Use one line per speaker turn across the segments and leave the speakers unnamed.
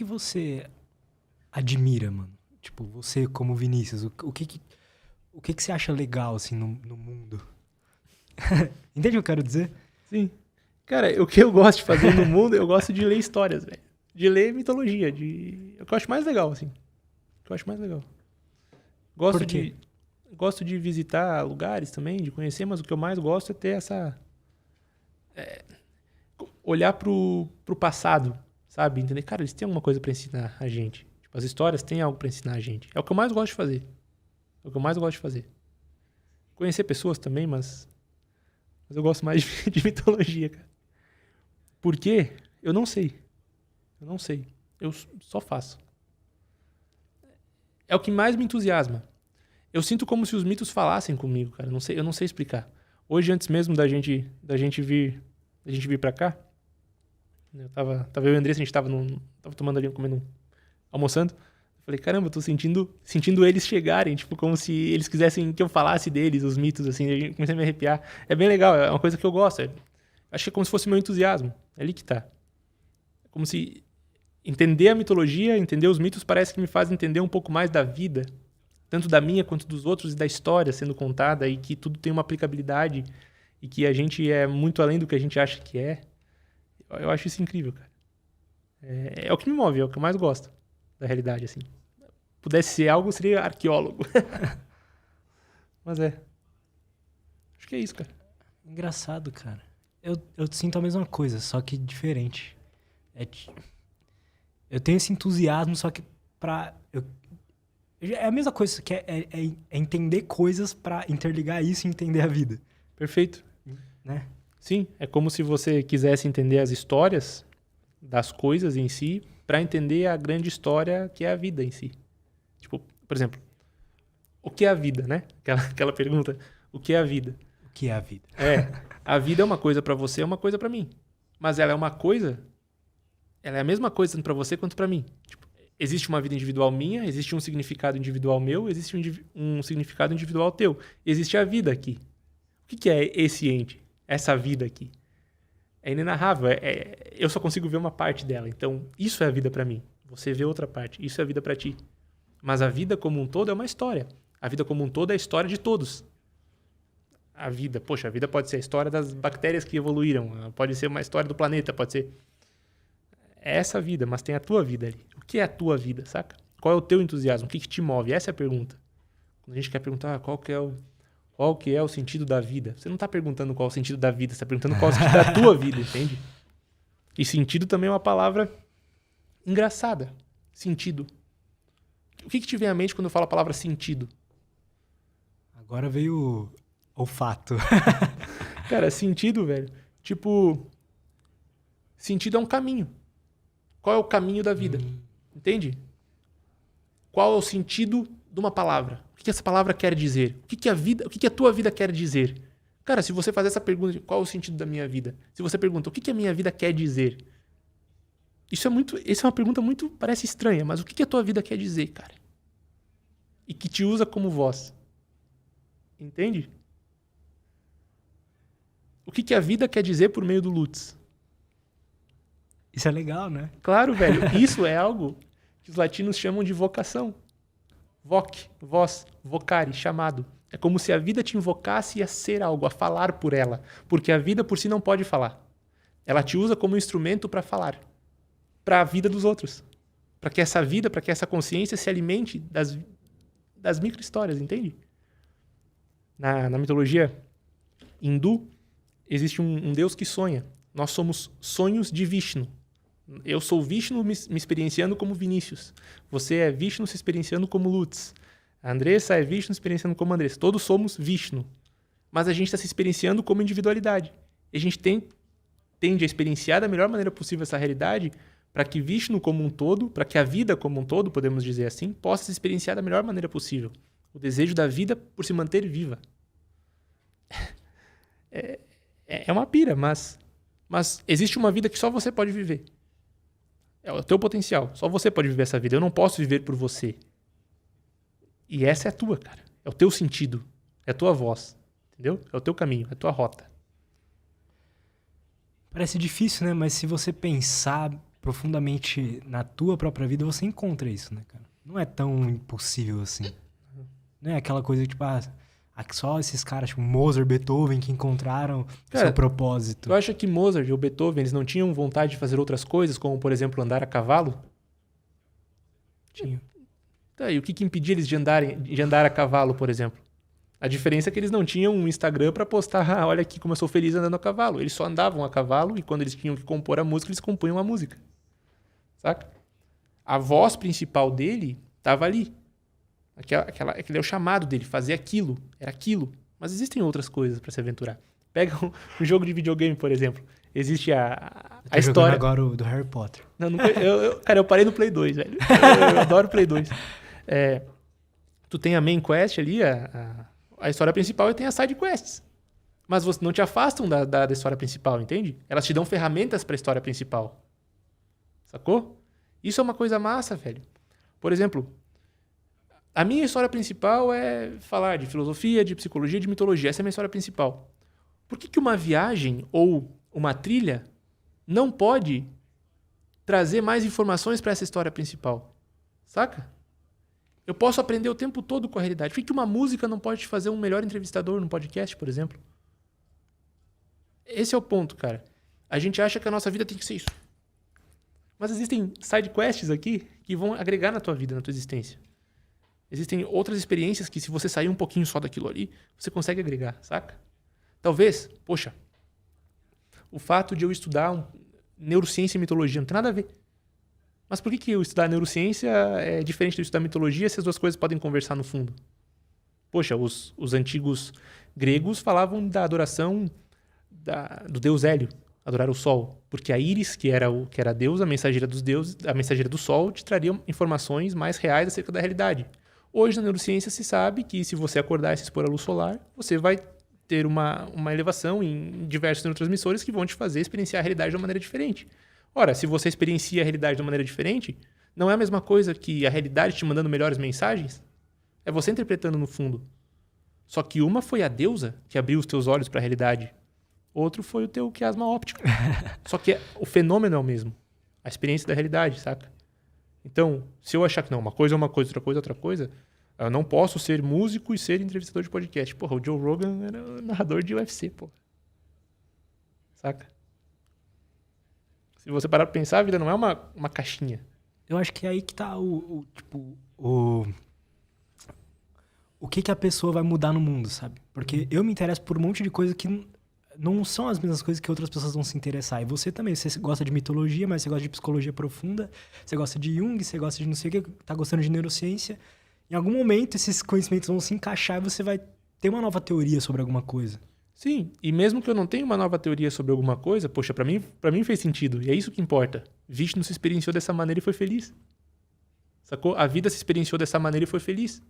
que você admira, mano? Tipo, você como Vinícius, o que você acha legal, assim, no mundo? Entende o que eu quero dizer?
Sim. Cara, o que eu gosto de fazer no mundo, eu gosto de ler histórias, velho. De ler mitologia, É o que eu acho mais legal, assim. O que eu acho mais legal.
Por quê?
Gosto de visitar lugares também, de conhecer, mas o que eu mais gosto é ter essa... olhar pro passado, sabe? Entender, cara, eles têm alguma coisa pra ensinar a gente. Tipo, as histórias têm algo pra ensinar a gente. É o que eu mais gosto de fazer. É o que eu mais gosto de fazer. Conhecer pessoas também, mas eu gosto mais de mitologia, cara. Por quê? Eu não sei. Eu não sei. Eu só faço. É o que mais me entusiasma. Eu sinto como se os mitos falassem comigo, cara. Eu não sei explicar. Hoje, antes mesmo da gente vir pra cá, eu tava eu e o Andressa, a gente tava tomando ali, almoçando. Eu falei, caramba, eu tô sentindo eles chegarem, tipo, como se eles quisessem que eu falasse deles, os mitos, assim. Eu comecei a me arrepiar. É bem legal, é uma coisa que eu gosto. Acho que é como se fosse meu entusiasmo. É ali que tá. É como se entender a mitologia, entender os mitos, parece que me faz entender um pouco mais da vida, tanto da minha quanto dos outros, e da história sendo contada, e que tudo tem uma aplicabilidade, e que a gente é muito além do que a gente acha que é. Eu acho isso incrível, cara. É o que me move, é o que eu mais gosto da realidade, assim. Pudesse ser algo, seria arqueólogo. Mas acho que é isso, cara.
Engraçado, cara. Eu sinto a mesma coisa, só que diferente. Eu tenho esse entusiasmo, só que é a mesma coisa, que é entender coisas pra interligar isso e entender a vida,
Perfeito.
né?
Sim, é como se você quisesse entender as histórias das coisas em si para entender a grande história que é a vida em si. Tipo, por exemplo, o que é a vida, né? Aquela pergunta, o que é a vida?
O que é a vida?
A vida é uma coisa para você, é uma coisa para mim. Mas ela é a mesma coisa tanto para você quanto para mim. Tipo, existe uma vida individual minha, existe um significado individual meu, existe um significado individual teu. Existe a vida aqui. O que é esse ente? Essa vida aqui? É inenarrável. Eu só consigo ver uma parte dela. Então, isso é a vida para mim. Você vê outra parte. Isso é a vida para ti. Mas a vida como um todo é uma história. A vida como um todo é a história de todos. A vida pode ser a história das bactérias que evoluíram. Pode ser uma história do planeta. Pode ser... É essa vida, mas tem a tua vida ali. O que é a tua vida, saca? Qual é o teu entusiasmo? O que te move? Essa é a pergunta. Quando a gente quer perguntar qual que é o sentido da vida, você não está perguntando qual é o sentido da vida, você está perguntando qual é o sentido da tua vida, entende? E sentido também é uma palavra engraçada. Sentido. O que te vem à mente quando eu falo a palavra sentido?
Agora veio o olfato.
Cara, sentido, velho. Tipo, sentido é um caminho. Qual é o caminho da vida? Entende? Qual é o sentido de uma palavra? O que essa palavra quer dizer? O que a tua vida quer dizer? Cara, se você fazer essa pergunta de qual é o sentido da minha vida, se você pergunta o que a minha vida quer dizer, essa é uma pergunta muito, parece estranha, mas o que a tua vida quer dizer, cara? E que te usa como voz. Entende? O que a vida quer dizer por meio do Lutz?
Isso é legal, né?
Claro, velho, isso é algo que os latinos chamam de vocação. Voc, voz, vocare, chamado. É como se a vida te invocasse a ser algo, a falar por ela. Porque a vida por si não pode falar. Ela te usa como instrumento para falar. Para a vida dos outros. Para que essa vida, para que essa consciência se alimente das micro-histórias, entende? Na mitologia hindu, existe um deus que sonha. Nós somos sonhos de Vishnu. Eu sou Vishnu me experienciando como Vinícius. Você é Vishnu se experienciando como Lutz. A Andressa é Vishnu se experienciando como Andressa. Todos somos Vishnu. Mas a gente está se experienciando como individualidade. E a gente tende a experienciar da melhor maneira possível essa realidade para que Vishnu como um todo, para que a vida como um todo, podemos dizer assim, possa se experienciar da melhor maneira possível. O desejo da vida por se manter viva. É uma pira, mas existe uma vida que só você pode viver. É o teu potencial. Só você pode viver essa vida. Eu não posso viver por você. E essa é a tua, cara. É o teu sentido. É a tua voz. Entendeu? É o teu caminho. É a tua rota.
Parece difícil, né? Mas se você pensar profundamente na tua própria vida, você encontra isso, né, cara? Não é tão impossível assim. Não é aquela coisa tipo, só esses caras, tipo Mozart, Beethoven, que encontraram o seu propósito.
Tu acha que Mozart ou Beethoven, eles não tinham vontade de fazer outras coisas, como, por exemplo, andar a cavalo?
Tinha.
Tá, e o que impedia eles de andar a cavalo, por exemplo? A diferença é que eles não tinham um Instagram pra postar, olha aqui como eu sou feliz andando a cavalo. Eles só andavam a cavalo e quando eles tinham que compor a música, eles compunham a música. Saca? A voz principal dele estava ali. Aquele é o chamado dele, fazer aquilo. Era aquilo. Mas existem outras coisas pra se aventurar. Pega um jogo de videogame, por exemplo. Existe a história...
agora o do Harry Potter.
Não, cara, eu parei no Play 2, velho. Eu adoro Play 2. Tu tem a main quest ali, a história principal, e tem as side quests. Mas você não te afastam da história principal, entende? Elas te dão ferramentas pra história principal. Sacou? Isso é uma coisa massa, velho. Por exemplo, a minha história principal é falar de filosofia, de psicologia, de mitologia. Essa é a minha história principal. Por que uma viagem ou uma trilha não pode trazer mais informações para essa história principal? Saca? Eu posso aprender o tempo todo com a realidade. Por que uma música não pode te fazer um melhor entrevistador no podcast, por exemplo? Esse é o ponto, cara. A gente acha que a nossa vida tem que ser isso. Mas existem side quests aqui que vão agregar na tua vida, na tua existência. Existem outras experiências que, se você sair um pouquinho só daquilo ali, você consegue agregar, saca? Talvez, poxa, o fato de eu estudar neurociência e mitologia não tem nada a ver. Mas por que eu estudar neurociência é diferente de eu estudar mitologia se as duas coisas podem conversar no fundo? Poxa, os antigos gregos falavam da adoração do deus Hélio, adorar o sol. Porque a Íris, que era a deusa, a mensageira dos deuses, a mensageira do sol, te traria informações mais reais acerca da realidade. Hoje, na neurociência, se sabe que se você acordar e se expor à luz solar, você vai ter uma elevação em diversos neurotransmissores que vão te fazer experienciar a realidade de uma maneira diferente. Ora, se você experiencia a realidade de uma maneira diferente, não é a mesma coisa que a realidade te mandando melhores mensagens? É você interpretando no fundo. Só que uma foi a deusa que abriu os teus olhos para a realidade. Outro foi o teu quiasma óptico. Só que o fenômeno é o mesmo. A experiência da realidade, saca? Então, se eu achar que não, uma coisa é uma coisa, outra coisa é outra coisa, eu não posso ser músico e ser entrevistador de podcast. Porra, o Joe Rogan era narrador de UFC, porra. Saca? Se você parar pra pensar, a vida não é uma caixinha.
Eu acho que é aí que tá o que a pessoa vai mudar no mundo, sabe? Porque eu me interesso por um monte de coisa que não são as mesmas coisas que outras pessoas vão se interessar. E você também, você gosta de mitologia, mas você gosta de psicologia profunda, você gosta de Jung, você gosta de não sei o que, tá gostando de neurociência. Em algum momento, esses conhecimentos vão se encaixar e você vai ter uma nova teoria sobre alguma coisa.
Sim, e mesmo que eu não tenha uma nova teoria sobre alguma coisa, poxa, pra mim fez sentido. E é isso que importa. Vishnu se experienciou dessa maneira e foi feliz. Sacou? A vida se experienciou dessa maneira e foi feliz.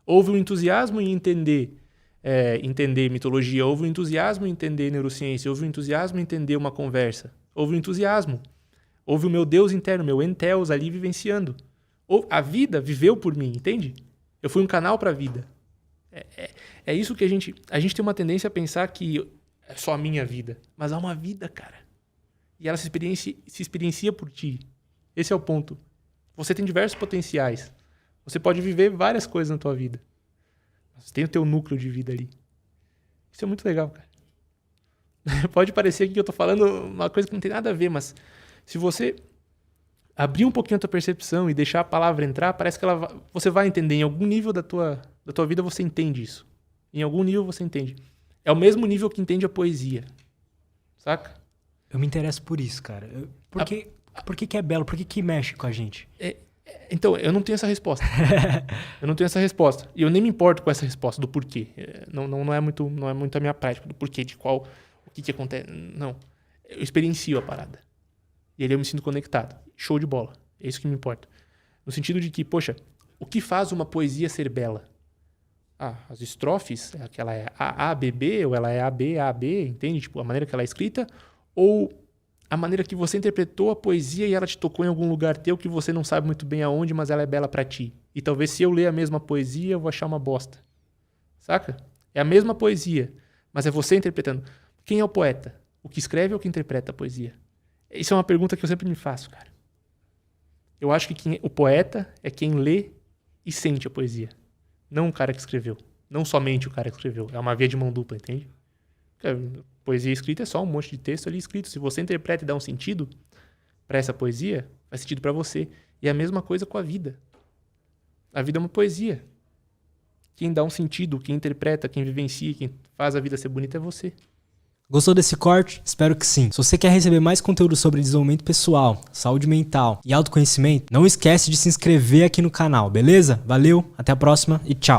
Houve um entusiasmo em entender mitologia, houve um entusiasmo em entender neurociência, houve um entusiasmo em entender uma conversa. Houve um entusiasmo. Houve o meu Deus interno, meu entheos ali vivenciando. A vida viveu por mim, entende? Eu fui um canal para a vida. É isso que a gente tem uma tendência a pensar que é só a minha vida. Mas há uma vida, cara. E ela se experiencia por ti. Esse é o ponto. Você tem diversos potenciais. Você pode viver várias coisas na tua vida. Você tem o teu núcleo de vida ali. Isso é muito legal, cara. Pode parecer que eu tô falando uma coisa que não tem nada a ver, mas se você abrir um pouquinho a tua percepção e deixar a palavra entrar, parece que você vai entender. Em algum nível da tua vida você entende isso. Em algum nível você entende. É o mesmo nível que entende a poesia. Saca?
Eu me interesso por isso, cara. Por que é belo? Por que mexe com a gente?
Então, eu não tenho essa resposta. Eu não tenho essa resposta. E eu nem me importo com essa resposta do porquê. Não é muito a minha prática do porquê, de qual, o que acontece. Não. Eu experiencio a parada. E aí eu me sinto conectado. Show de bola. É isso que me importa. No sentido de que, poxa, o que faz uma poesia ser bela? As estrofes, que ela é A, B, B, ou ela é A, B, A, B, entende? Tipo, a maneira que ela é escrita, ou a maneira que você interpretou a poesia e ela te tocou em algum lugar teu que você não sabe muito bem aonde, mas ela é bela pra ti. E talvez se eu ler a mesma poesia, eu vou achar uma bosta. Saca? É a mesma poesia, mas é você interpretando. Quem é o poeta? O que escreve ou o que interpreta a poesia? Isso é uma pergunta que eu sempre me faço, cara. Eu acho que o poeta é quem lê e sente a poesia. Não o cara que escreveu. Não somente o cara que escreveu. É uma via de mão dupla, entende? Poesia escrita é só um monte de texto ali escrito. Se você interpreta e dá um sentido para essa poesia, faz sentido para você. E é a mesma coisa com a vida. A vida é uma poesia. Quem dá um sentido, quem interpreta, quem vivencia, quem faz a vida ser bonita é você.
Gostou desse corte? Espero que sim. Se você quer receber mais conteúdo sobre desenvolvimento pessoal, saúde mental e autoconhecimento, não esquece de se inscrever aqui no canal, beleza? Valeu, até a próxima e tchau!